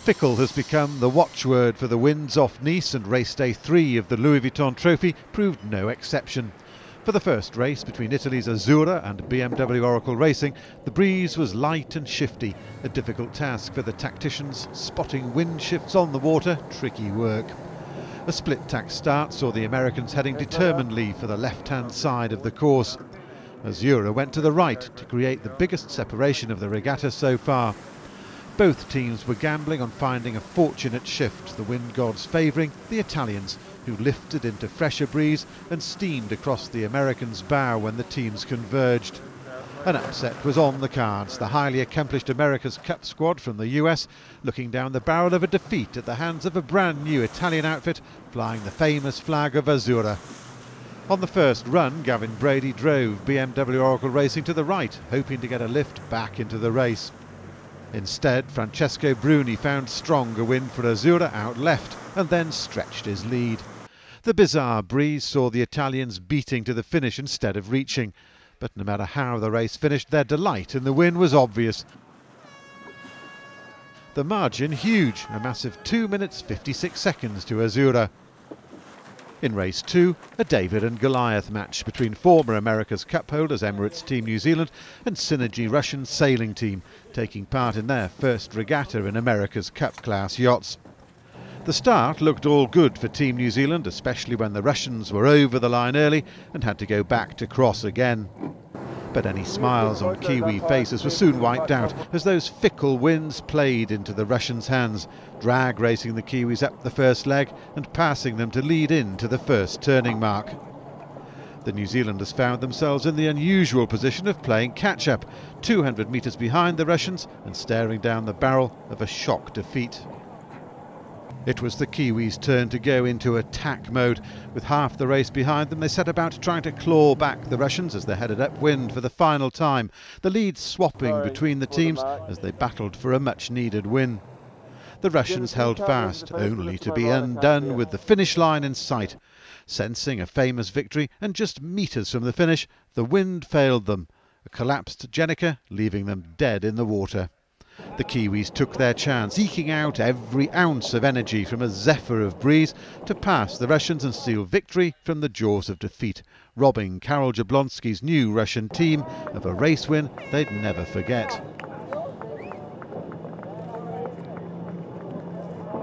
Fickle has become the watchword for the winds off Nice, and race day 3 of the Louis Vuitton Trophy proved no exception. For the first race between Italy's Azzurra and BMW Oracle Racing, the breeze was light and shifty, a difficult task for the tacticians, spotting wind shifts on the water, tricky work. A split-tack start saw the Americans heading determinedly for the left-hand side of the course. Azzurra went to the right to create the biggest separation of the regatta so far. Both teams were gambling on finding a fortunate shift, the wind gods favouring the Italians, who lifted into fresher breeze and steamed across the Americans' bow when the teams converged. An upset was on the cards, the highly accomplished America's Cup squad from the US looking down the barrel of a defeat at the hands of a brand new Italian outfit flying the famous flag of Azzurra. On the first run, Gavin Brady drove BMW Oracle Racing to the right, hoping to get a lift back into the race. Instead, Francesco Bruni found stronger wind for Azzurra out left and then stretched his lead. The bizarre breeze saw the Italians beating to the finish instead of reaching, but no matter how the race finished, their delight in the win was obvious. The margin huge, a massive 2 minutes 56 seconds to Azzurra. In race 2, a David and Goliath match between former America's Cup holders Emirates Team New Zealand and Synergy Russian sailing team, taking part in their first regatta in America's Cup class yachts. The start looked all good for Team New Zealand, especially when the Russians were over the line early and had to go back to cross again. But any smiles on Kiwi faces were soon wiped out as those fickle winds played into the Russians' hands, drag racing the Kiwis up the first leg and passing them to lead into the first turning mark. The New Zealanders found themselves in the unusual position of playing catch-up, 200 metres behind the Russians and staring down the barrel of a shock defeat. It was the Kiwis' turn to go into attack mode. With half the race behind them, they set about trying to claw back the Russians as they headed upwind for the final time, the lead swapping between the teams as they battled for a much-needed win. The Russians held fast, only to be undone with the finish line in sight. Sensing a famous victory and just metres from the finish, the wind failed them, a collapsed Jenica leaving them dead in the water. The Kiwis took their chance, eking out every ounce of energy from a zephyr of breeze to pass the Russians and steal victory from the jaws of defeat, robbing Karol Jablonski's new Russian team of a race win they'd never forget.